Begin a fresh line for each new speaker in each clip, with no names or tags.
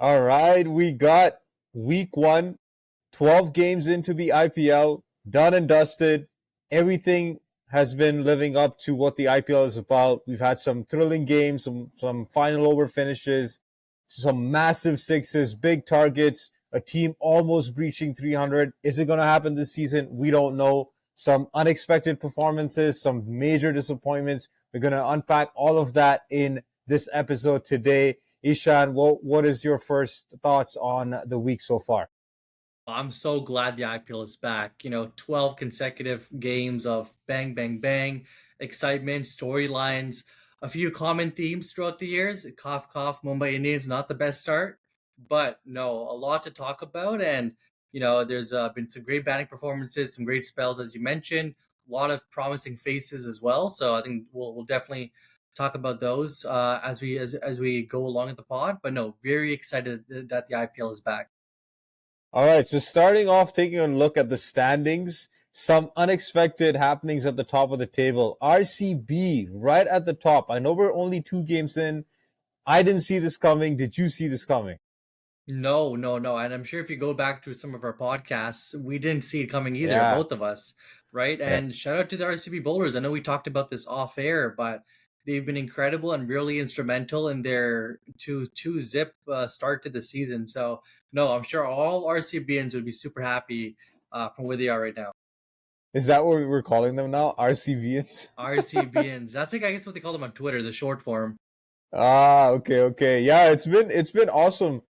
All right, we got week one, 12 games into the IPL, done and dusted. Everything has been living up to what the IPL is about. We've had some thrilling games, some final over finishes, some massive sixes, big targets, a team almost breaching 300. Is it going to happen this season? We don't know. Some unexpected performances, some major disappointments. We're going to unpack all of that in this episode today. Ishan, what is your first thoughts on the week so far?
I'm so glad the IPL is back. 12 consecutive games of bang, bang, bang, excitement, storylines, a few common themes throughout the years. Cough, cough, Mumbai Indians, not the best start, but no, a lot to talk about. And, there's been some great batting performances, some great spells, as you mentioned, a lot of promising faces as well. So I think we'll definitely talk about those as we go along in the pod. But no, very excited that the IPL is back.
All right, so starting off, taking a look at the standings, some unexpected happenings at the top of the table. RCB right at the top. I know we're only 2 games in. I didn't see this coming. Did you see this coming?
No, no, no. And I'm sure if you go back to some of our podcasts, we didn't see it coming either,
Yeah.
both of us, right?
Yeah.
And shout out to the RCB bowlers. I know we talked about this off air, but they've been incredible and really instrumental in their two zip start to the season. So no, I'm sure all RCBians would be super happy from where they are right now.
Is that what we're calling them now? RCVians?
RCBians. That's like I guess what they call them on Twitter, the short form.
Okay, okay. Yeah, it's been awesome.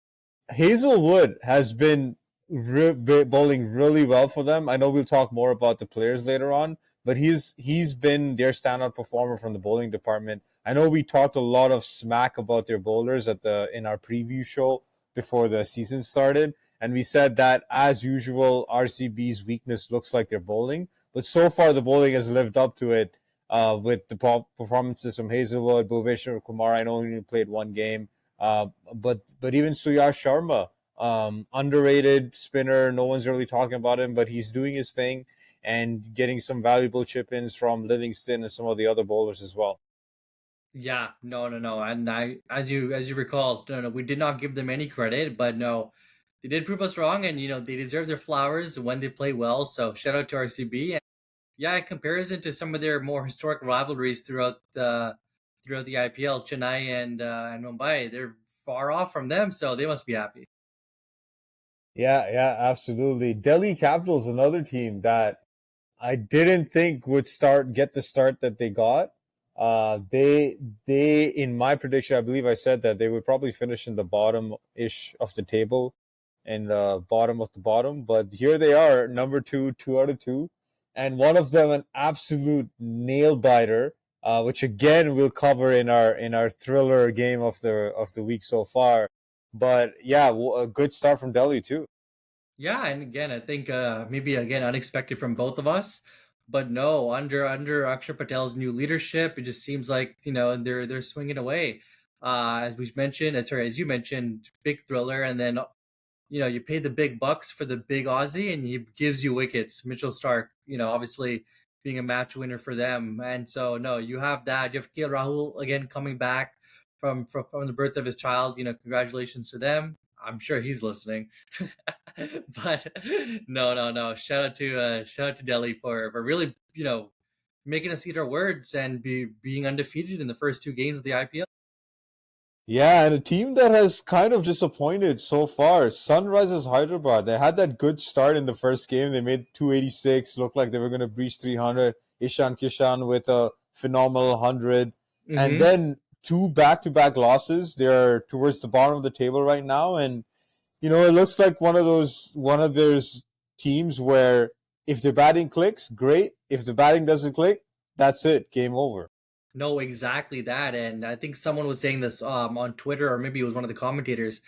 Hazelwood has been bowling really well for them. I know we'll talk more about the players later on, but he's been their standout performer from the bowling department. I know we talked a lot of smack about their bowlers in our preview show before the season started, and we said that as usual, RCB's weakness looks like their bowling, but so far the bowling has lived up to it. With the performances from Hazelwood, Bhuveshwar Kumar, I know he only played 1 game, but even Suyash Sharma, underrated spinner. No one's really talking about him, but he's doing his thing and getting some valuable chip ins from Livingston and some of the other bowlers as well.
Yeah, no, no, no. And as you recall, no, no, we did not give them any credit, but no, they did prove us wrong, and they deserve their flowers when they play well. So shout out to RCB. And yeah, in comparison to some of their more historic rivalries throughout the IPL, Chennai and Mumbai, they're far off from them, so they must be happy.
Yeah, yeah, absolutely. Delhi Capitals, another team that I didn't think would get the start that they got. They in my prediction, I believe I said that they would probably finish in the bottom ish of the table, in the bottom of the bottom. But here they are, number two, 2 out of 2, and one of them an absolute nail biter, which again we'll cover in our thriller game of the week so far. But yeah, a good start from Delhi too.
Yeah, and again, I think maybe again unexpected from both of us, but no, under Akshay Patel's new leadership, it just seems like they're swinging away. As we mentioned, sorry, as you mentioned, big thriller, and then you pay the big bucks for the big Aussie, and he gives you wickets. Mitchell Stark, obviously being a match winner for them, and so no, you have that. You have KL Rahul again coming back from the birth of his child. Congratulations to them. I'm sure he's listening. But no, no, no. Shout out to Delhi for really making us eat our words and being undefeated in the first 2 games of the IPL.
Yeah, and a team that has kind of disappointed so far, Sunrisers Hyderabad. They had that good start in the first game. They made 286, looked like they were going to breach 300. Ishan Kishan with a phenomenal 100. And
Mm-hmm.
then two back-to-back losses. They're towards the bottom of the table right now, and it looks like one of those teams where if their batting clicks, great. If the batting doesn't click, that's it. Game over.
No, exactly that. And I think someone was saying this on Twitter, or maybe it was one of the commentators.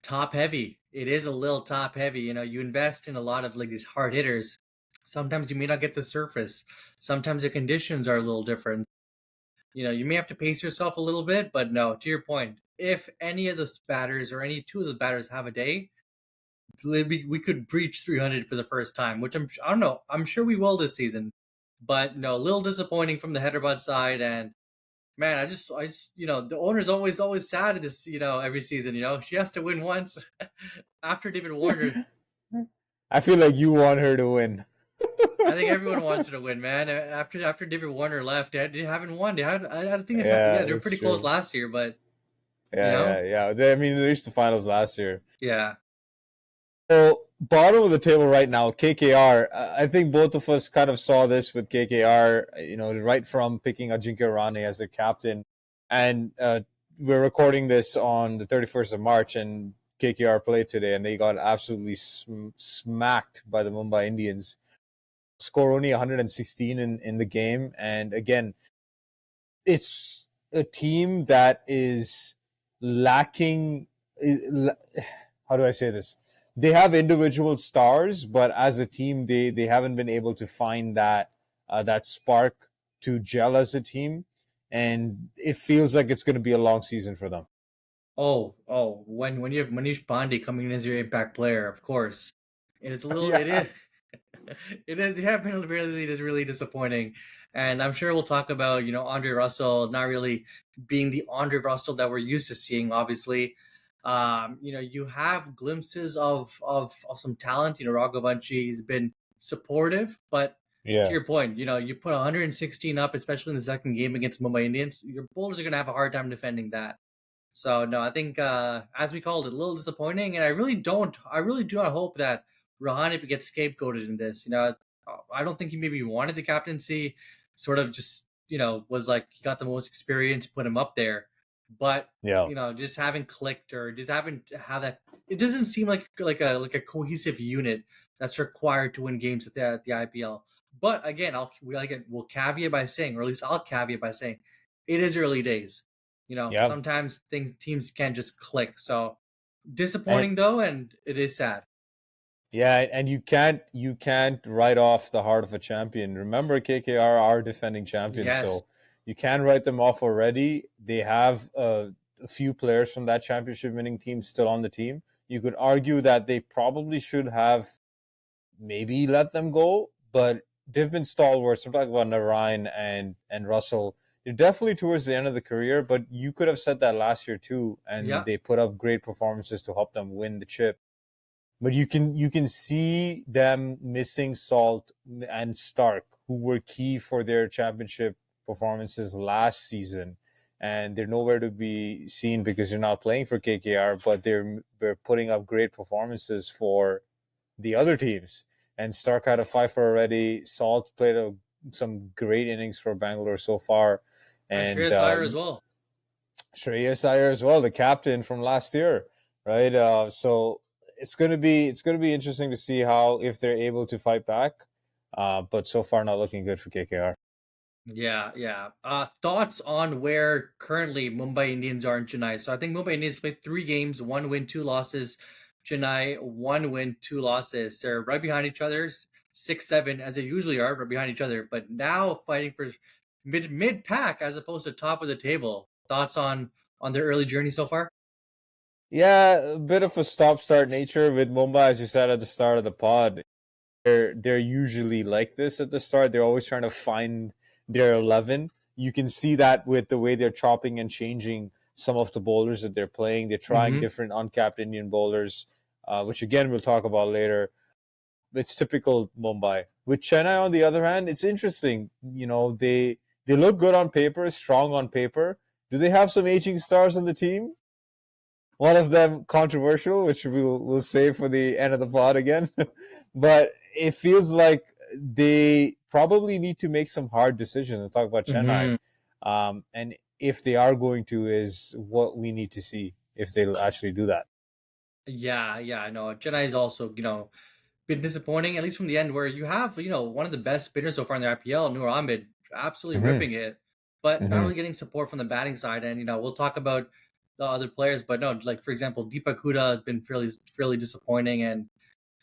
Top heavy. It is a little top heavy. You invest in a lot of like these hard hitters. Sometimes you may not get the surface. Sometimes the conditions are a little different. You may have to pace yourself a little bit, but no, to your point, if any of those batters or any two of those batters have a day, we could breach 300 for the first time, which I don't know. I'm sure we will this season, but no, a little disappointing from the Hyderabad side, and Man, the owner's always sad in this, every season. She has to win once after David Warner.
I feel like you want her to win.
I think everyone wants her to win, man. After David Warner left, they haven't won. I think yeah,
Yeah,
they were
that's
pretty close
true.
last year, but you
Yeah,
know,
yeah, yeah. I mean, they reached the finals last year.
yeah.
So, bottom of the table right now, KKR. I think both of us kind of saw this with KKR. Right from picking Ajinkya Rane as a captain, and we're recording this on the 31st of March, and KKR played today, and they got absolutely smacked by the Mumbai Indians. Score only 116 in the game, and again, it's a team that is lacking. How do I say this? They have individual stars, but as a team, they haven't been able to find that spark to gel as a team, and it feels like it's going to be a long season for them.
Oh, when you have Manish Pandey coming in as your impact player, of course, it
Yeah,
is it is yeah, been really disappointing, and I'm sure we'll talk about Andre Russell not really being the Andre Russell that we're used to seeing. Obviously, you have glimpses of some talent. Raghavanshi has been supportive, but to
yeah,
your point, you put 116 up, especially in the second game against Mumbai Indians. Your bowlers are gonna have a hard time defending that. So no, I think as we called it, a little disappointing, and I really do not hope that Rahane gets scapegoated in this. I don't think he maybe wanted the captaincy, sort of just was like he got the most experience, put him up there, but
yeah,
just haven't clicked or just haven't have that. It doesn't seem like a cohesive unit that's required to win games at the IPL. But again, we'll caveat by saying, or at least I'll caveat by saying, it is early days.
yeah.
Sometimes teams can't just click. So
And
disappointing though, and it is sad.
yeah, and you can't write off the heart of a champion. Remember, KKR are defending champions,
Yes.
so you can write them off already. They have a few players from that championship winning team still on the team. You could argue that they probably should have maybe let them go, but they've been stalwarts. I'm talking about Narayan and Russell. They're definitely towards the end of the career, but you could have said that last year too, and
Yeah.
they put up great performances to help them win the chip. But you can see them missing Salt and Stark, who were key for their championship performances last season, and they're nowhere to be seen because they're not playing for KKR, but they're putting up great performances for the other teams. And Stark had a fifer already. Salt played some great innings for Bangalore so far,
And
and
Shreyas Iyer as well.
Shreyas Iyer as well, the captain from last year, right? So it's gonna be interesting to see how if they're able to fight back. But so far, not looking good for KKR.
Yeah, yeah. Thoughts on where currently Mumbai Indians are in Chennai? So I think Mumbai Indians played 3 games, 1 win, 2 losses. Chennai, 1 win, 2 losses. They're right behind each other, 6-7 as they usually are, right behind each other. But now fighting for mid pack as opposed to top of the table. Thoughts on their early journey so far?
Yeah, a bit of a stop-start nature with Mumbai, as you said at the start of the pod. They're usually like this at the start. They're always trying to find their 11. You can see that with the way they're chopping and changing some of the bowlers that they're playing. They're trying
Mm-hmm.
different uncapped Indian bowlers, which again we'll talk about later. It's typical Mumbai. With Chennai, on the other hand, it's interesting. They look good on paper, strong on paper. Do they have some aging stars on the team? One of them controversial, which we'll save for the end of the pod again. But it feels like they probably need to make some hard decisions. I'll talk about Chennai,
Mm-hmm.
and if they are going to, is what we need to see if they'll actually do that.
Yeah, yeah, I know. Chennai is also, been disappointing, at least from the end, where you have, one of the best spinners so far in the IPL, Noor Ahmed, absolutely
Mm-hmm.
ripping it, but not
Mm-hmm.
really getting support from the batting side. And we'll talk about the other players, but no, like for example, Deepak Huda has been fairly disappointing, and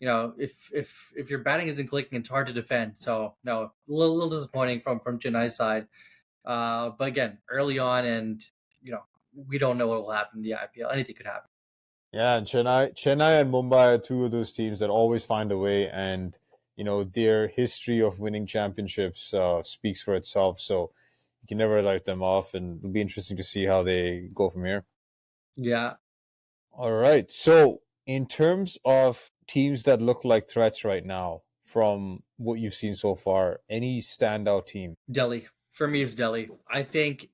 if your batting isn't clicking, it's hard to defend. So no, little disappointing from Chennai's side. But again, early on, and we don't know what will happen in the IPL. Anything could happen.
Yeah, and Chennai and Mumbai are two of those teams that always find a way, and their history of winning championships speaks for itself. So You can never write them off, and it'll be interesting to see how they go from here.
Yeah,
All right. So, in terms of teams that look like threats right now, from what you've seen so far, any standout team?
Delhi. For me, it's Delhi. I think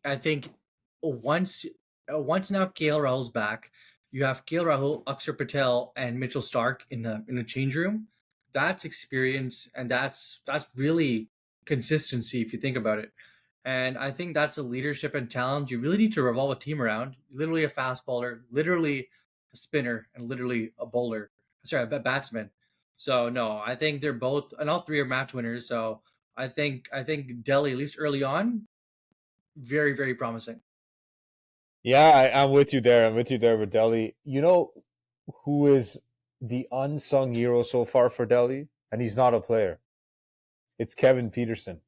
once once now KL Rahul's back, you have KL Rahul, Akshar Patel, and Mitchell Stark in a change room. That's experience, and that's really consistency if you think about it. And I think that's a leadership and talent you really need to revolve a team around. Literally a fast bowler, literally a spinner, and literally a bowler. Sorry, a batsman. So no, I think they're both, and all three are match winners. So I think Delhi, at least early on, very very promising.
Yeah, I'm with you there. I'm with you there with Delhi. You know who is the unsung hero so far for Delhi? And he's not a player. It's Kevin Peterson.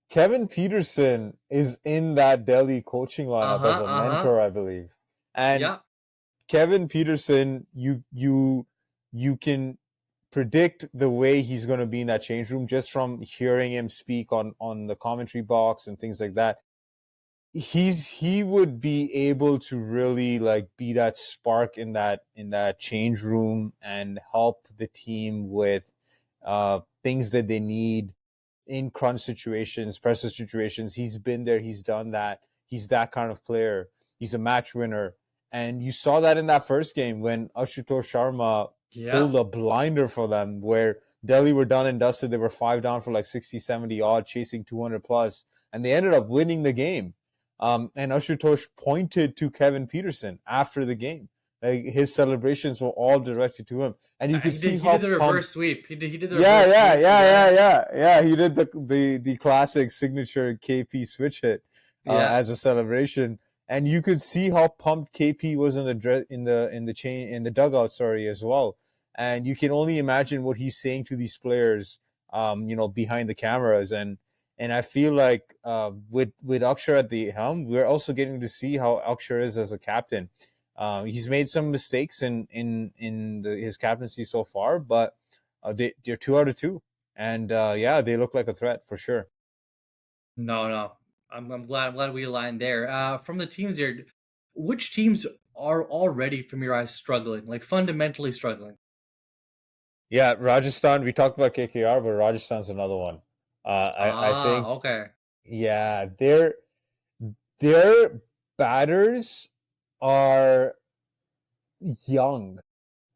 Kevin Peterson is in that Delhi coaching
Uh
lineup as
huh.
a
Uh huh.
mentor, I believe. And
Yeah.
Kevin Peterson, you can predict the way he's going to be in that change room just from hearing him speak on the commentary box and things like that. He would be able to really like be that spark in that change room and help the team with things that they need in crunch situations, pressure situations. He's been there, he's done that. He's that kind of player. He's a match winner. And you saw that in that first game when Ashutosh Sharma
Yeah.
pulled a blinder for them where Delhi were done and dusted. They were five down for like 60, 70 odd, chasing 200 plus, and they ended up winning the game. And Ashutosh pointed to Kevin Peterson after the game. Like his celebrations were all directed to him. And you could
He did
see
he did
how
the
pumped.
reverse sweep. He did the
Yeah,
reverse
yeah,
sweep.
yeah, yeah,
Yeah.
yeah, yeah. He did the classic signature KP switch hit
Yeah.
as a celebration, and you could see how pumped KP was in the dugout. Sorry, as well. And you can only imagine what he's saying to these players, behind the cameras. And I feel like with Akshar at the helm, we're also getting to see how Akshar is as a captain. He's made some mistakes in his captaincy so far, but they're 2 out of 2, and yeah, they look like a threat for sure.
No, no. I'm glad we aligned there. From the teams here, which teams are already from your eyes struggling, like fundamentally struggling?
Yeah, Rajasthan. We talked about KKR, but Rajasthan's another one. I
Ah,
think
okay.
yeah, their batters are young.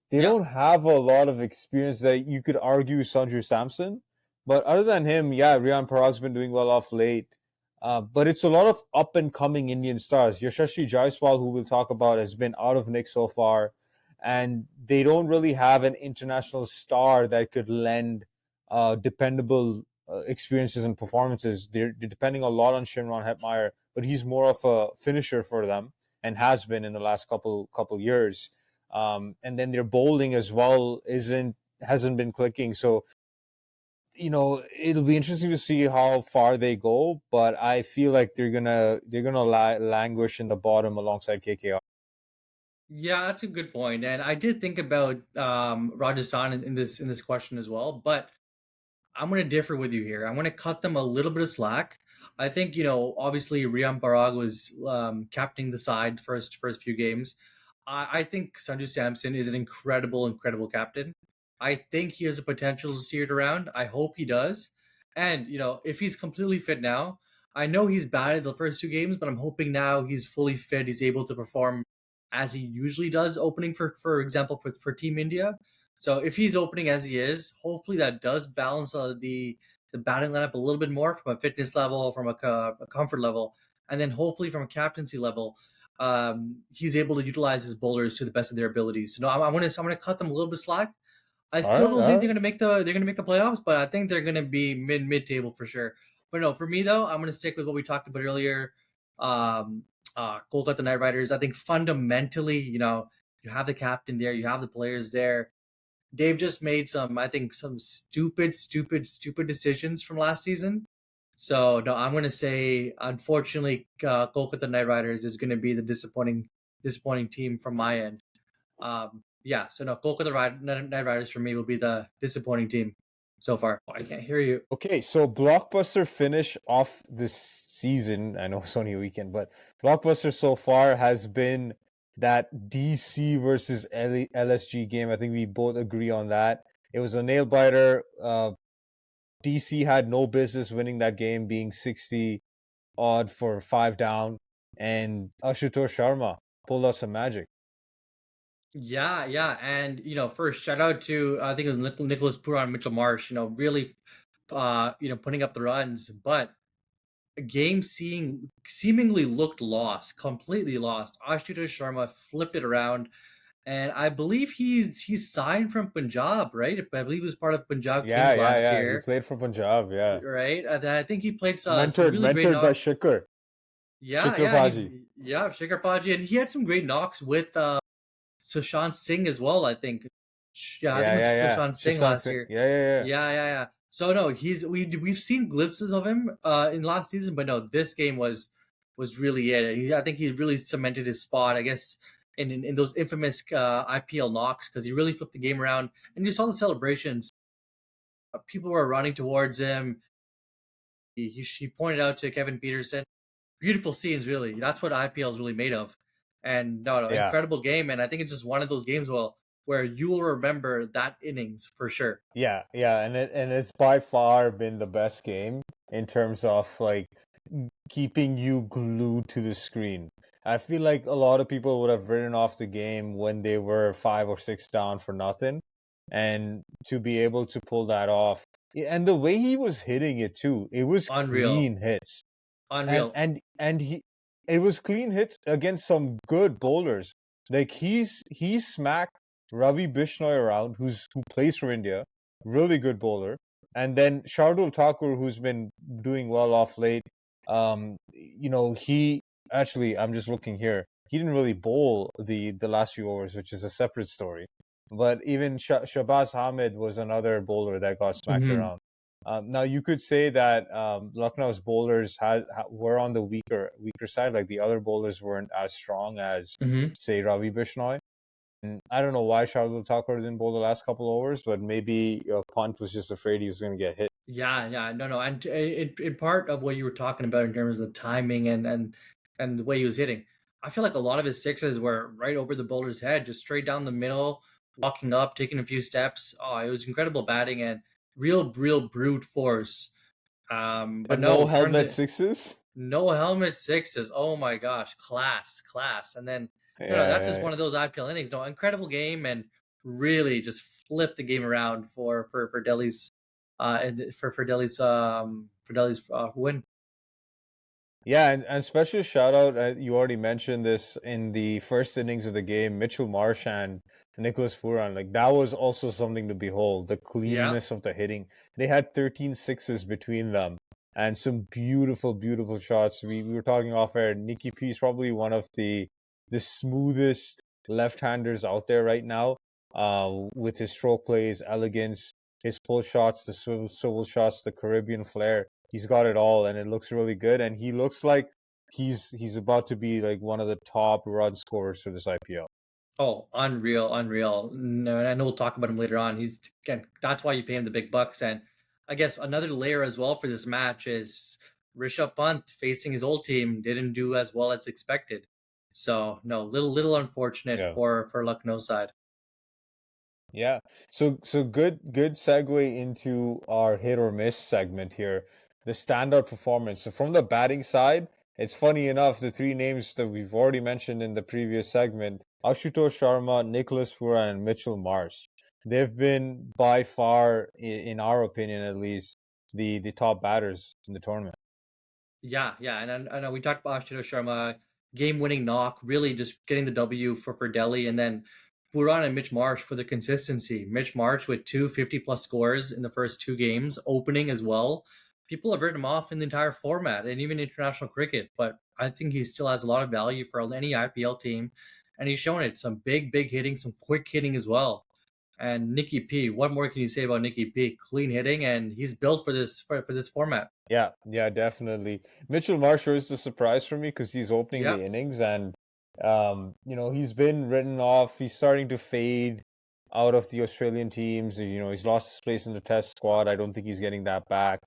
They
Yeah.
don't have a lot of experience that you could argue Sanju Samson. But other than him, yeah, Riyan Parag's been doing well off late. But it's a lot of up and coming Indian stars. Yashasvi Jaiswal, who we'll talk about, has been out of Nick so far. And they don't really have an international star that could lend dependable experiences and performances. They're depending a lot on Shimron Hetmeyer, but he's more of a finisher for them and has been in the last couple years. And then their bowling as well hasn't been clicking. So it'll be interesting to see how far they go. But I feel like they're gonna languish in the bottom alongside KKR.
Yeah, that's a good point. And I did think about Rajasthan in this question as well, but I'm going to differ with you here. I'm going to cut them a little bit of slack. I think obviously Riyan Parag was captaining the side first few games. I think Sanju Samson is an incredible captain. I think he has a potential to steer it around. I hope he does. And if he's completely fit now, I know he's batted the first two games, but I'm hoping now he's fully fit. He's able to perform as he usually does, opening for example for Team India. So if he's opening as he is, hopefully that does balance the batting lineup a little bit more from a fitness level, from a comfort level, and then hopefully from a captaincy level, he's able to utilize his bowlers to the best of their abilities. So no, I'm gonna cut them a little bit slack. I
All
still
right,
don't
all
think
right.
they're gonna make the playoffs, but I think they're gonna be mid table for sure. But no, for me though, I'm gonna stick with what we talked about earlier. Um, Kolkata Knight Riders. I think fundamentally, you have the captain there, you have the players there. They've just made I think, some stupid decisions from last season. So no, I'm gonna say, unfortunately, Kolkata Knight Riders is gonna be the disappointing team from my end. Yeah, so no, Knight Riders for me will be the disappointing team. so far. I can't hear you.
Okay, so blockbuster finish off this season. I know it's only a weekend, but blockbuster so far has been that DC versus LSG game. I think we both agree on that. It was a nail biter. DC had no business winning that game, being 60 odd for five down, and Ashutosh Sharma pulled out some magic.
Yeah, yeah, and first shout out to I think it was Nicholas Puran and Mitchell Marsh. Really, putting up the runs, but a game seemingly looked lost, completely lost. Ashutosh Sharma flipped it around, and I believe he's signed from Punjab, right? I believe he was part of Punjab
Yeah,
Kings
yeah,
last
yeah. He
year,
played for Punjab. Yeah,
right? And then I think he played some
mentored
really great
mentored by
knocks.
Shikhar
Yeah,
Shikhar
yeah, and
Paji.
yeah, Shikhar Paji, and he had some great knocks with Sushant Singh as well. I think, yeah, I think
Yeah,
it was
yeah, yeah.
Sushant Singh
Shashank
last
Singh.
year.
Yeah, yeah, yeah.
Yeah, yeah, yeah. So no, we've seen glimpses of him in last season, but no, this game was really it. I think he really cemented his spot. I guess in those infamous IPL knocks because he really flipped the game around, and you saw the celebrations. People were running towards him. He pointed out to Kevin Peterson. Beautiful scenes, really. That's what IPL is really made of. And no, no,
Yeah,
incredible game. And I think it's just one of those games, well, where you will remember that innings for sure.
yeah, yeah. And it's by far been the best game in terms of like keeping you glued to the screen. I feel like a lot of people would have written off the game when they were five or six down for nothing, and to be able to pull that off, and the way he was hitting it too, it was
Unreal.
clean hits. and
Unreal.
and and he it was clean hits against some good bowlers. Like he smacked Ravi Bishnoi around, who plays for India, really good bowler, and then Shardul Thakur, who's been doing well off late. He actually, I'm just looking here. He didn't really bowl the last few overs, which is a separate story. But even Shabazz Ahmed was another bowler that got smacked
Hmm.
around. Now you could say that Lucknow's bowlers were on the weaker side. Like the other bowlers weren't as strong as,
Hmm.
say, Ravi Bishnoi. And I don't know why Shardul Thakur didn't bowl the last couple overs, but maybe Punt was just afraid he was going to get hit.
Yeah, yeah, no, no, and in part of what you were talking about in terms of the timing and the way he was hitting, I feel like a lot of his sixes were right over the bowler's head, just straight down the middle, walking up, taking a few steps. Oh, it was incredible batting and real brute force. But
And no
no,
helmet sixes.
no helmet sixes. Oh my gosh, class, class. And then
Yeah,
no, that's just
yeah,
one of those IPL innings. No, incredible game and really just flipped the game around for Delhi's and for Delhi's win.
yeah, and special shout out. You already mentioned this in the first innings of the game. Mitchell Marsh and Nicholas Puran, like that was also something to behold. The
Yeah.
cleanness of the hitting. They had 13 sixes between them, and some beautiful, beautiful shots. We were talking off air. Nicky P is probably one of the smoothest left-handers out there right now. With his stroke plays, elegance, his pull shots, the swivel shots, the Caribbean flair. He's got it all, and it looks really good. And he looks like he's about to be like one of the top run scorers for this IPL.
Oh, unreal, unreal. No, and I know we'll talk about him later on. He's again, that's why you pay him the big bucks. And I guess another layer as well for this match is Rishabh Pant facing his old team didn't do as well as expected. So no, little unfortunate
Yeah.
for Lucknow side.
Yeah. So good segue into our hit or miss segment here. The standout performance. So from the batting side, it's funny enough, the three names that we've already mentioned in the previous segment, Ashutosh Sharma, Nicholas Pura, and Mitchell Marsh. They've been by far, in our opinion at least, the top batters in the tournament.
Yeah, yeah, and I know we talked about Ashutosh Sharma, game-winning knock, really just getting the W for Delhi, and then Puran and Mitch Marsh for the consistency. Mitch Marsh with 250-plus scores in the first two games, opening as well. People have written him off in the entire format and even international cricket, but I think he still has a lot of value for any IPL team, and he's shown it. Some big hitting, some quick hitting as well. And Nicky P, what more can you say about Nicky P? Clean hitting, and he's built for this format.
Yeah, yeah, definitely. Mitchell Marsh is the surprise for me because he's opening
Yeah.
the innings, and he's been written off. He's starting to fade. out of the Australian teams. He's lost his place in the Test squad. I don't think he's getting that back.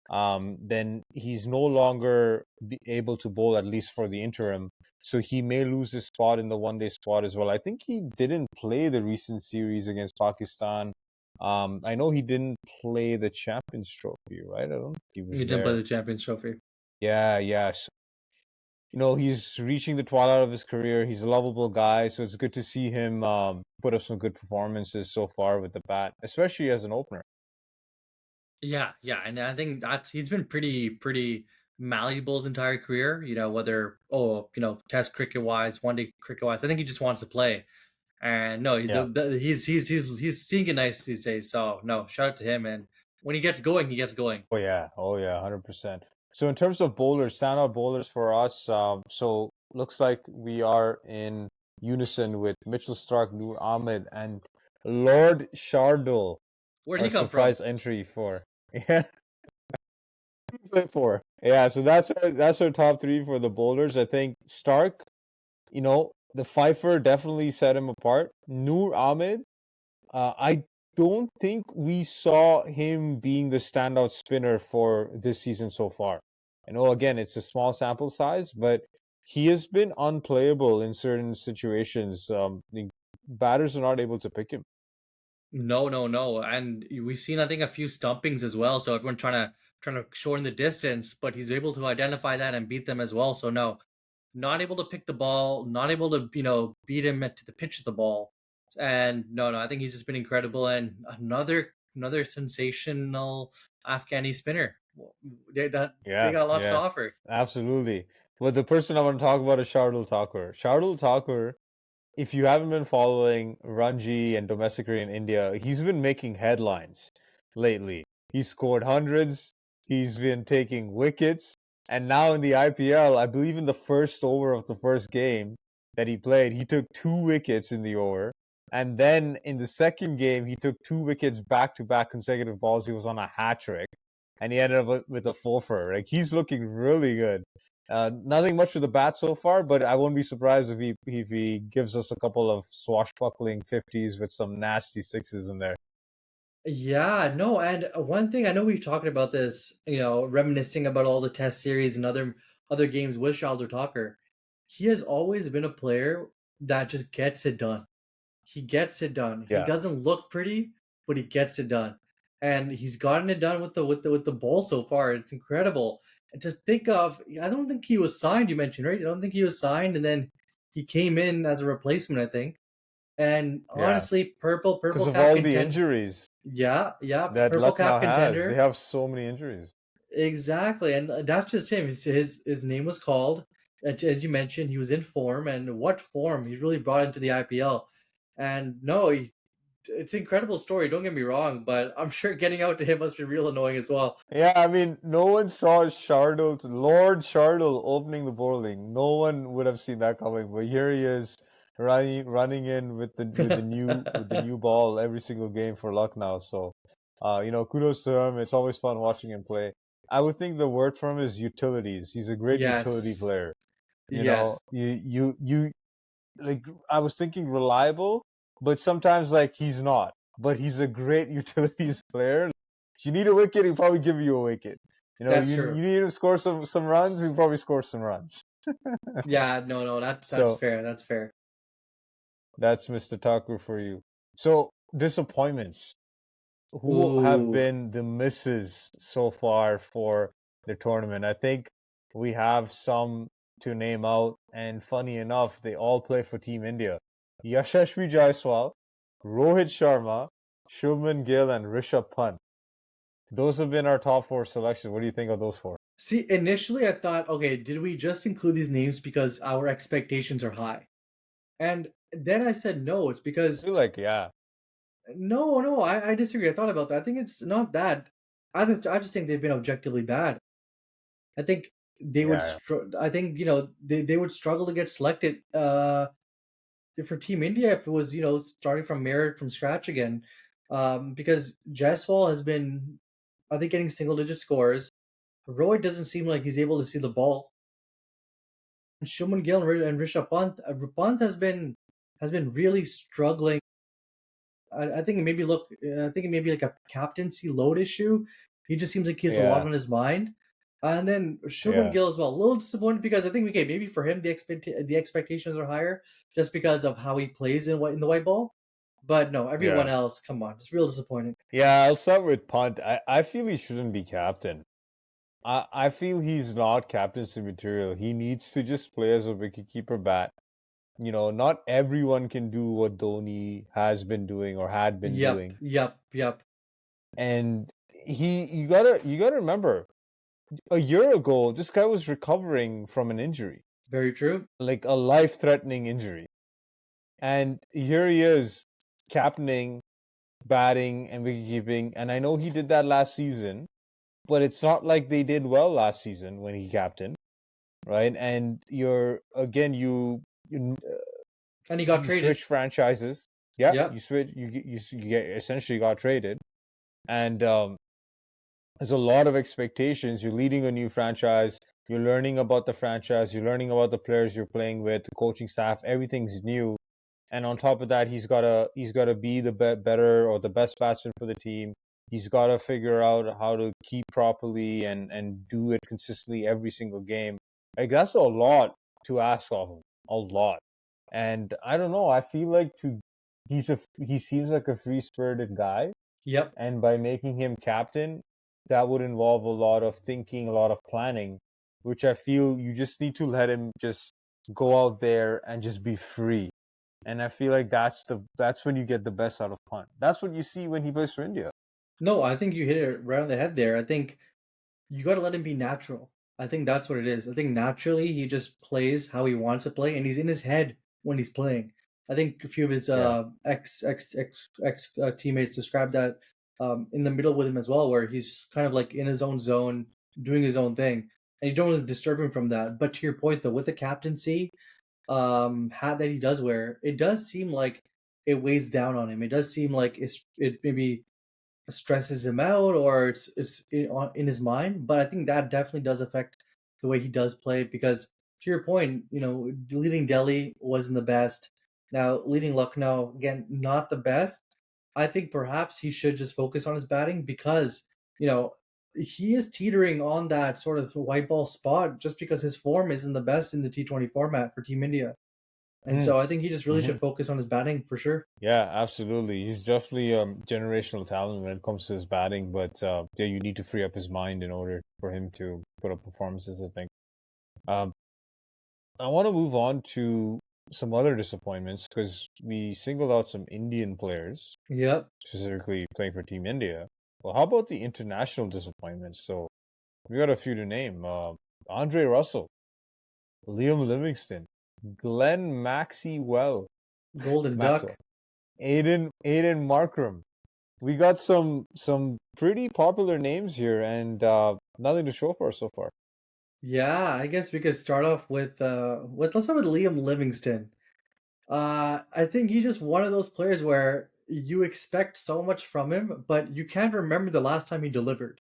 Then he's no longer able to bowl, at least for the interim. So he may lose his spot in the one-day squad as well. I think he didn't play the recent series against Pakistan. I know he didn't play the Champions Trophy, right? I don't think he
He
was
didn't play
there.
the Champions Trophy.
Yeah, yeah. So, he's reaching the twilight of his career. He's a lovable guy, so it's good to see him put up some good performances so far with the bat, especially as an opener.
Yeah, yeah, and I think that's he's been pretty malleable his entire career. Whether Test cricket wise, one day cricket wise, I think he just wants to play. And no,
Yeah.
he's seeing it nice these days. So no, shout out to him. And when he gets going, he gets going.
Oh yeah. Oh yeah. 100%. So in terms of bowlers, standout bowlers for us, so looks like we are in unison with Mitchell Stark, Noor Ahmed, and Lord Shardul,
Where'd
our
he come from?
surprise entry for. Yeah, play for. Yeah. So that's our top three for the bowlers. I think Stark, the Pfeiffer definitely set him apart. Noor Ahmed. I don't think we saw him being the standout spinner for this season so far. I know, again, it's a small sample size, but he has been unplayable in certain situations. The batters are not able to pick him.
No, no, no. And we've seen I think a few stumpings as well. So everyone trying to shorten the distance, but he's able to identify that and beat them as well. So no, not able to pick the ball, not able to beat him to the pitch of the ball. And no, no, I think he's just been incredible and another sensational Afghani spinner. They
Yeah,
got lots to
yeah,
offer.
absolutely. But the person I want to talk about is Shardul Thakur. Shardul Thakur, if you haven't been following Ranji and domestic cricket in India, he's been making headlines lately. He's scored hundreds, he's been taking wickets, and now in the IPL, I believe in the first over of the first game that he played, he took two wickets in the over. And then in the second game, he took two wickets back to back consecutive balls. He was on a hat trick, and he ended up with a four. Like he's looking really good. Nothing much with the bat so far, but I won't be surprised if he gives us a couple of swashbuckling 50s with some nasty sixes in there.
Yeah, no, and one thing I know we've talked about this, reminiscing about all the test series and other games with Shardul Talker. He has always been a player that just gets it done. He gets it done. He
Yeah,
doesn't look pretty, but he gets it done. And he's gotten it done with the ball so far. It's incredible. And to think of, I don't think he was signed, you mentioned, right? I don't think he was signed and then he came in as a replacement, I think. And
yeah.
honestly, purple
Because of
cap
all the
contender.
injuries
Yeah, yeah,
that
purple cap
Lucknow has, they
contender.
have so many injuries.
Exactly, and that's just him. His name was called, as you mentioned. He was in form, and what form he really brought into the IPL. And no, it's an incredible story. Don't get me wrong, but I'm sure getting out to him must be real annoying as well.
Yeah, I mean, no one saw Lord Shardul opening the bowling. No one would have seen that coming. But here he is, running in with the new ball every single game for Lucknow. So, kudos to him. It's always fun watching him play. I would think the word for him is utilities. He's a great utility
Yes,
player.
yes,
You like I was thinking reliable, but sometimes like he's not. But he's a great utilities player. If you need a wicket, he'll probably give you a wicket.
that's
You
true.
need him to score some runs, he'll probably score some runs.
Yeah, no, no, that's
So
fair. That's fair.
that's Mr. Taku for you. So disappointments. Who have
Ooh,
been the misses so far for the tournament? I think we have some to name out, and funny enough, they all play for Team India. Yashashvi Jaiswal, Rohit Sharma, Shubman Gill, and Rishabh Pant. Those have been our top four selections. What do you think of those four?
see, initially I thought, okay, did we just include these names because our expectations are high? And then I said no. It's
I
because
feel like, yeah,
no, no, I disagree. I thought about that. I think it's not that. I just think they've been objectively bad. I think they would.
yeah,
I think they would struggle to get selected for Team India if it was starting from merit from scratch again, because Jaiswal has been, I think, getting single digit scores. Rohit doesn't seem like he's able to see the ball. And Shuman Gill and Rishabh Pant, Pant has been really struggling. I think maybe look. I think it may be like a captaincy load issue. He just seems like he has a lot
Yeah,
on his mind. And then Shubman
yeah,
Gill as well, a little disappointed because I think okay, maybe for him the expectations are higher just because of how he plays in the white ball. But no, everyone
yeah.
else, come on, it's real disappointing.
Yeah, I'll start with punt. I feel he shouldn't be captain. I feel he's not captaincy material. He needs to just play as a wicketkeeper bat. Not everyone can do what Dhoni has been doing or had been
Yep,
doing.
yep, yep.
And you gotta remember, a year ago, this guy was recovering from an injury,
Very true.
like a life-threatening injury. And here he is, captaining, batting, and wicketkeeping. And I know he did that last season, but it's not like they did well last season when he captained, right? And you're again,
And he got
you
traded.
switch franchises. Yeah,
Yep.
you switch. You get essentially got traded, and there's a lot of expectations. You're leading a new franchise. You're learning about the franchise. You're learning about the players you're playing with, the coaching staff. Everything's new. And on top of that, he's gotta be the better or the best batsman for the team. He's got to figure out how to keep properly and do it consistently every single game. Like that's a lot to ask of him, a lot. And I don't know. I feel like he seems like a free spirited guy,
Yep.
and by making him captain, that would involve a lot of thinking, a lot of planning, which I feel you just need to let him just go out there and just be free. And I feel like that's when you get the best out of Punt. That's what you see when he plays for India.
No, I think you hit it right on the head there. I think you got to let him be natural. I think that's what it is. I think naturally he just plays how he wants to play, and he's in his head when he's playing. I think a few of his
Yeah.
ex teammates described that in the middle with him as well, where he's just kind of like in his own zone, doing his own thing, and you don't really disturb him from that. But to your point, though, with the captaincy hat that he does wear, it does seem like it weighs down on him. It does seem like it maybe stresses him out or it's in his mind. But I think that definitely does affect the way he does play because to your point, leading Delhi wasn't the best. Now leading Lucknow again, not the best. I think perhaps he should just focus on his batting because you know he is teetering on that sort of white ball spot just because his form isn't the best in the T20 format for Team India. And
Mm.
so I think he just really
Hmm.
should focus on his batting for sure.
Yeah, absolutely. He's definitely generational talent when it comes to his batting, but yeah, you need to free up his mind in order for him to put up performances, I think. Um, I want to move on to some other disappointments because we singled out some Indian players,
Yep.
specifically playing for Team India. Well, how about the international disappointments? So we got a few to name. Andre Russell, Liam Livingston, Glenn
Golden
Maxwell,
Duck.
Aiden Markram. We got some pretty popular names here, and nothing to show for so far.
Yeah, I guess we could start off with let's start with Liam Livingston. I think he's just one of those players where you expect so much from him, but you can't remember the last time he delivered.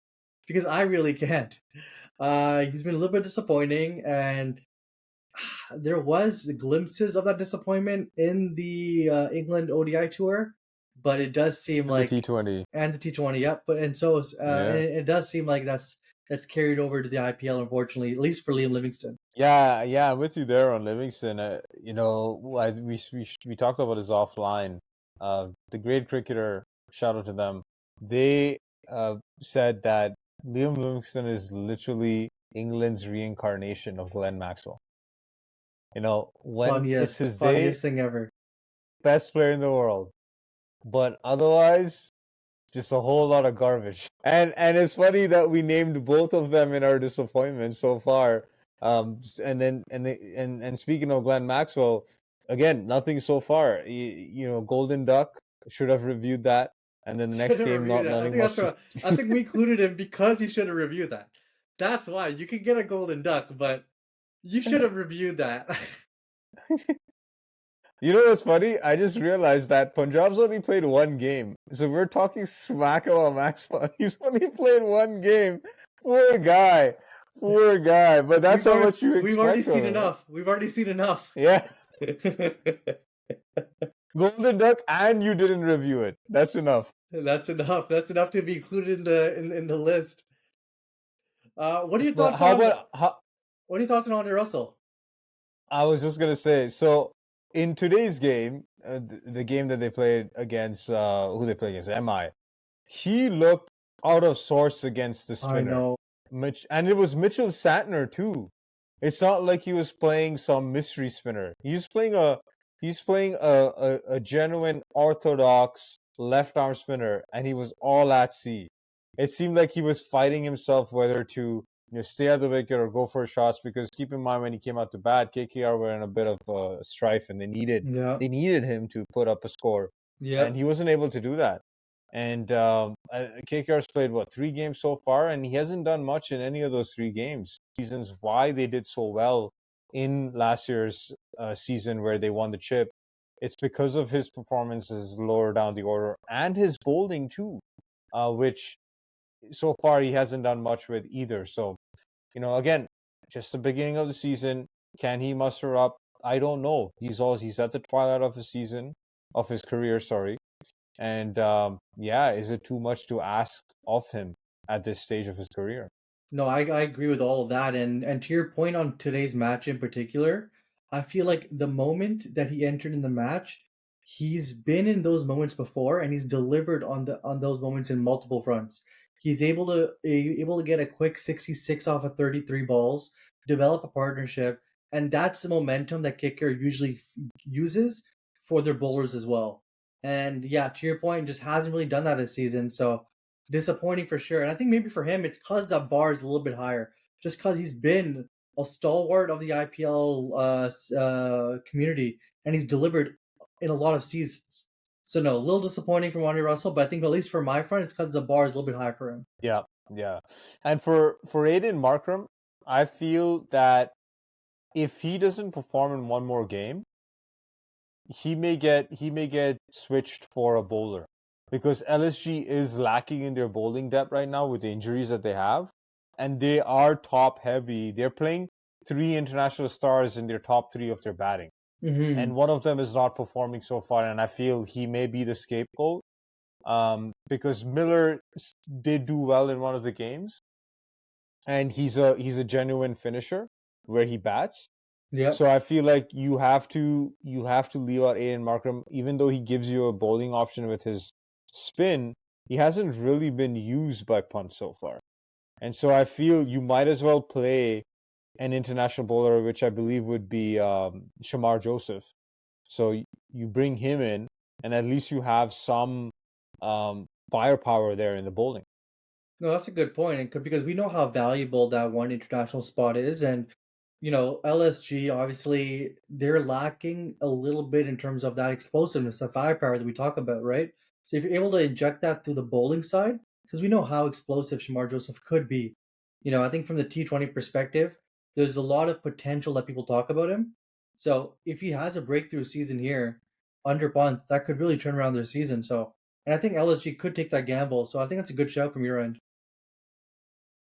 Because I really can't. He's been a little bit disappointing, and there was glimpses of that disappointment in the England ODI tour, but it does seem
And the
like
T20.
and the T20, yep. But and so and
Yeah.
it does seem like that's carried over to the IPL, unfortunately, at least for Liam Livingston.
Yeah, I'm with you there on Livingston. We talked about this offline. The great cricketer, shout out to them. They said that Liam Livingston is literally England's reincarnation of Glenn Maxwell. When it's his day,
Funniest thing ever.
best player in the world. But otherwise, just a whole lot of garbage. And it's funny that we named both of them in our disappointment so far. And then and speaking of Glenn Maxwell, again, nothing so far. Golden Duck should have reviewed that, and then the
Should
next
have
game
reviewed
not
that. I
letting
think that's
much to.
what I think we included him because he should have reviewed that. That's why you can get a golden duck, but you should have reviewed that.
You know what's funny? I just realized that Punjab's only played one game. So we're talking smack about Maxwell. He's only played one game. Poor guy. Poor guy. But that's how much you
We've already
expect
seen
from him, right?
enough. We've already seen enough.
Yeah. Golden Duck, and you didn't review it. That's enough.
That's enough. That's enough to be included in the list. What are your
But
thoughts
how
on
about how?
what are your thoughts on Andre Russell?
I was just gonna say. So in today's game, the game that they played against who they played against, MI, he looked out of sorts against the
I
spinner.
know.
And it was Mitchell Santner too. It's not like he was playing some mystery spinner. He's playing a genuine orthodox left arm spinner, and he was all at sea. It seemed like he was fighting himself whether to stay at the wicket or go for shots, because keep in mind when he came out to bat, KKR were in a bit of strife, and they needed
Yeah.
they needed him to put up a score, and
Yep.
he wasn't able to do that. And KKR's played what, 3 games so far, and he hasn't done much in any of those 3 games. Reasons why they did so well in last year's season where they won the chip. It's because of his performances lower down the order and his bowling too, which so far he hasn't done much with either. So again, just the beginning of the season. Can he muster up? I don't know. He's at the twilight of his season, of his career. Sorry. And yeah, is it too much to ask of him at this stage of his career?
No, I agree with all of that. And to your point on today's match in particular, I feel like the moment that he entered in the match, he's been in those moments before and he's delivered on those moments in multiple fronts. He's able to get a quick 66 off of 33 balls, develop a partnership, and that's the momentum that kicker usually uses for their bowlers as well. And yeah, to your point, just hasn't really done that this season. So disappointing for sure. And I think maybe for him, it's because the bar is a little bit higher, just because he's been a stalwart of the IPL community and he's delivered in a lot of seasons. So no, a little disappointing from Andre Russell, but I think at least for my front, it's because the bar is a little bit high for him.
Yeah, yeah. And for Aiden Markram, I feel that if he doesn't perform in one more game, he may get switched for a bowler, because LSG is lacking in their bowling depth right now with the injuries that they have, and they are top heavy. They're playing 3 international stars in their top 3 of their batting, and
Hmm.
one of them is not performing so far, and I feel he may be the scapegoat. Because Miller did do well in one of the games, and he's a genuine finisher where he bats.
Yep.
So I feel like you have to leave out Aiden Markram, even though he gives you a bowling option with his spin. He hasn't really been used by Punt so far, and so I feel you might as well play an international bowler, which I believe would be Shamar Joseph. So you bring him in, and at least you have some firepower there in the bowling.
No, that's a good point, and because we know how valuable that one international spot is, and LSG obviously they're lacking a little bit in terms of that explosiveness, the firepower that we talk about, right? So if you're able to inject that through the bowling side, because we know how explosive Shamar Joseph could be, I think from the T20 perspective, there's a lot of potential that people talk about him. So if he has a breakthrough season here under Bond, that could really turn around their season. So, and I think LSG could take that gamble. So I think that's a good shout from your end.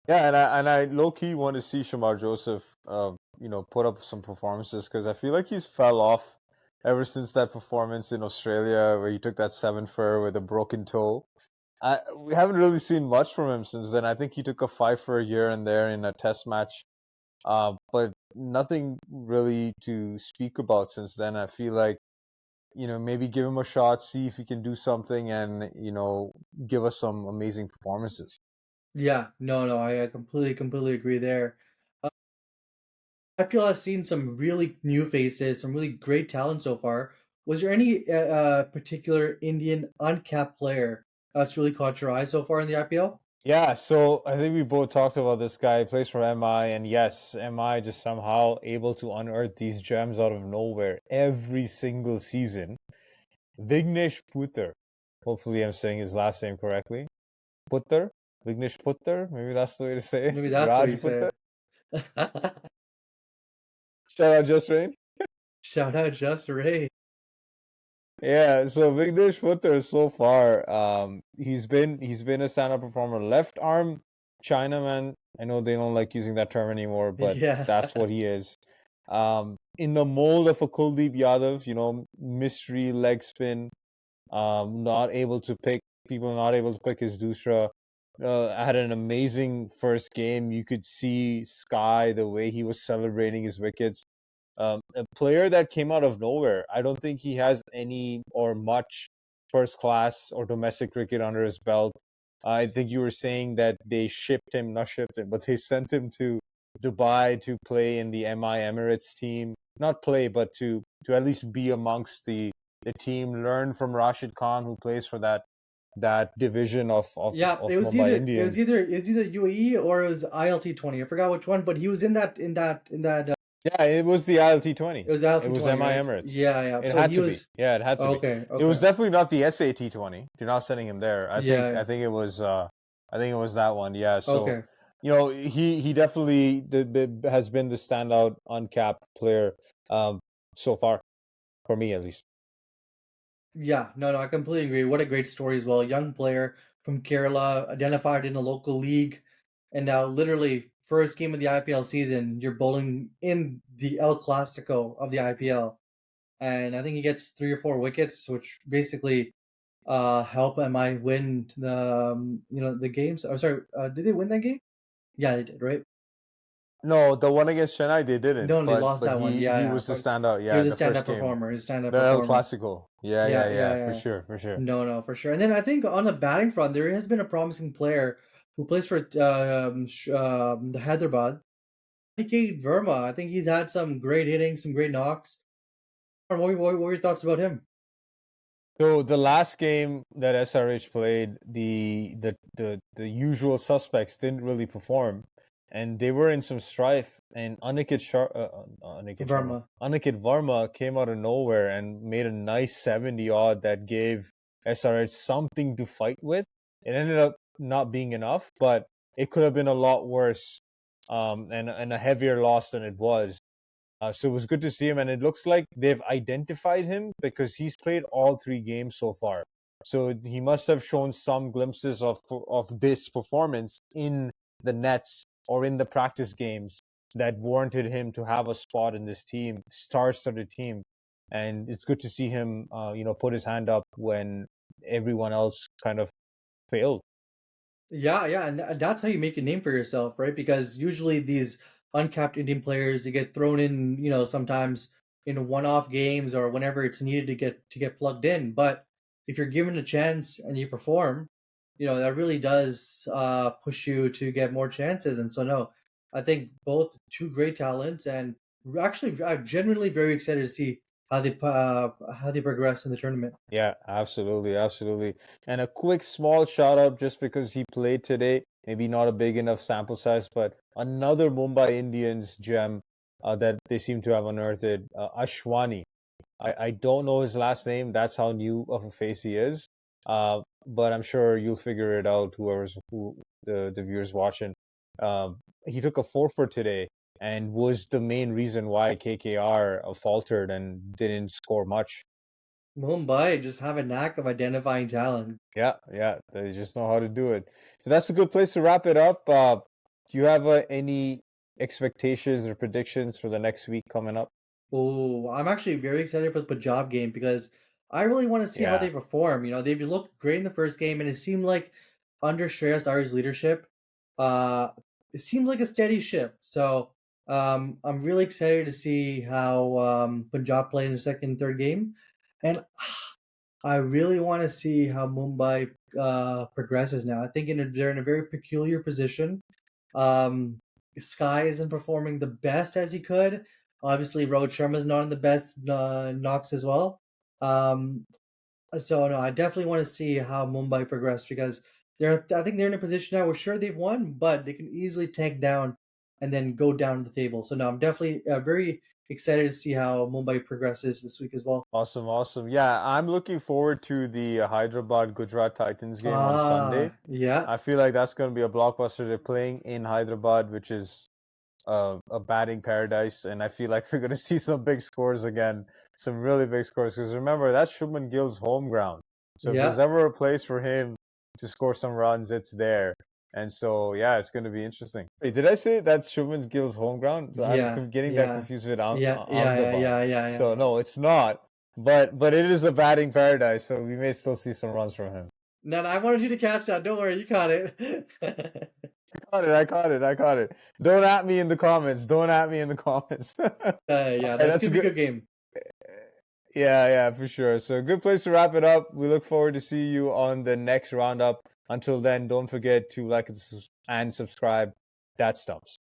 Yeah, and I low key want to see Shamar Joseph, put up some performances, because I feel like he's fell off ever since that performance in Australia where he took that 7 for with a broken toe. We haven't really seen much from him since then. I think he took a 5 for here and there in a test match, but nothing really to speak about since then. I feel like maybe give him a shot, see if he can do something, and give us some amazing performances.
Yeah, no, I completely agree there. IPL has seen some really new faces, some really great talent so far. Was there any particular Indian uncapped player that's really caught your eye so far in the IPL?
Yeah, so I think we both talked about this guy. He plays for MI, and yes, MI just somehow able to unearth these gems out of nowhere every single season. Vignesh Putter. Hopefully, I'm saying his last name correctly. Putter? Vignesh Putter? Maybe that's the way to say it.
Maybe that's what you
Raj Putter?
said.
Shout out Just Rain.
Shout out Just Ray.
Yeah, so Vignesh Putter so far, he's been a stand-up performer. Left arm Chinaman. I know they don't like using that term anymore, but
Yeah.
that's what he is. In the mold of a Kuldeep Yadav, mystery leg spin, not able to pick people, not able to pick his Dusra. Had an amazing first game. You could see Sky the way he was celebrating his wickets. A player that came out of nowhere. I don't think he has any or much first class or domestic cricket under his belt. I think you were saying that they shipped him, not shipped him, but they sent him to Dubai to play in the MI Emirates team. Not play, but to at least be amongst the team, learn from Rashid Khan, who plays for that division
Yeah,
of Mumbai Indians.
it was either UAE or it was ILT 20. I forgot which one, but he was in that.
Yeah, it was the ILT 20.
It was
It was
ILT 20,
MI
right?
Emirates.
Yeah, yeah.
It
So
had
he
to be.
was
Yeah, it had to be.
okay,
It was
okay.
definitely not the SAT 20. You're not sending him there. I think
Yeah,
I think it was that one. Yeah. So
okay.
he definitely has been the standout uncapped player um so far for me at least.
Yeah, no, no, I completely agree. What a great story as well. Young player from Kerala, identified in a local league, and now literally first game of the IPL season, you're bowling in the El Clasico of the IPL. And I think he gets 3 or 4 wickets, which basically help MI win the games. I'm sorry, did they win that game? Yeah, they did, right?
No, the one against Chennai they didn't,
No, no, they lost
but
that one. Yeah,
he
yeah.
was the
But
standout.
he
Yeah,
was a
the first
stand-up
game,
performer. He's a stand-up
the El
performer.
Clasico. Yeah,
Yeah,
yeah,
yeah,
yeah, for
yeah.
sure, for sure.
No, no, for sure. And then I think on the batting front, there has been a promising player who plays for the Hyderabad. K. Verma. I think he's had some great hitting, some great knocks. What were your thoughts about him?
So the last game that SRH played, the usual suspects didn't really perform, and they were in some strife. And
Verma.
Aniket Varma came out of nowhere and made a nice 70 odd that gave SRH something to fight with. It ended up not being enough, but it could have been a lot worse, and a heavier loss than it was. So it was good to see him, and it looks like they've identified him because he's played all 3 games so far. So he must have shown some glimpses of this performance in the nets or in the practice games that warranted him to have a spot in this team, star-studded team. And it's good to see him, put his hand up when everyone else kind of failed.
Yeah, yeah, and that's how you make a name for yourself, right? Because usually these uncapped Indian players they get thrown in, sometimes in one-off games or whenever it's needed to get plugged in. But if you're given a chance and you perform, that really does push you to get more chances. And so, no, I think both two great talents, and actually, I'm genuinely very excited to see how they progress in the tournament.
Yeah, absolutely, absolutely. And a quick small shout out just because he played today, maybe not a big enough sample size, but another Mumbai Indians gem that they seem to have unearthed, Ashwani. I don't know his last name. That's how new of a face he is. But I'm sure you'll figure it out, who the viewers watching. He took a 4 for today and was the main reason why KKR faltered and didn't score much.
Mumbai just have a knack of identifying talent.
Yeah, yeah, they just know how to do it. So that's a good place to wrap it up. Do you have any expectations or predictions for the next week coming up?
Oh, I'm actually very excited for the Punjab game because I really want to see how they
Yeah,
perform. They looked great in the first game, and it seemed like under Shreyas Iyenar's leadership, uh, it seemed like a steady ship. So I'm really excited to see how Punjab play in their second and third game, and I really want to see how Mumbai progresses now. I think they're in a very peculiar position. um, Sky isn't performing the best as he could. Obviously, Rohit Sharma's not in the best knocks as well. Um, so no, I definitely want to see how Mumbai progress because I think they're in a position now where sure they've won, but they can easily tank down and then go down the table. So no, I'm definitely very excited to see how Mumbai progresses this week as well.
awesome, awesome. Yeah, I'm looking forward to the Hyderabad Gujarat Titans game on Sunday.
Yeah,
I feel like that's going to be a blockbuster. They're playing in Hyderabad, which is a batting paradise, and I feel like we're going to see some big scores again, some really big scores. Because remember, that's Shubman Gill's home ground. So if there's
yeah.
ever a place for him to score some runs, it's there. And so, yeah, it's going to be interesting. Wait, did I say that's Shubman Gill's home ground? So I'm
Yeah,
getting that
yeah,
confused with
yeah, yeah, yeah,
Ahmedabad.
yeah, yeah, yeah.
So no, it's not. But it is a batting paradise, so we may still see some runs from him.
No, no, I wanted you to catch that. Don't worry, you caught it.
I caught it. I caught it. Don't at me in the comments. Don't at me in the comments. All
Yeah,
right,
that's
that's
gonna
a
be a
good.
good game.
Yeah, for sure. So a good place to wrap it up. We look forward to see you on the next roundup. Until then, don't forget to like and subscribe. That stumps.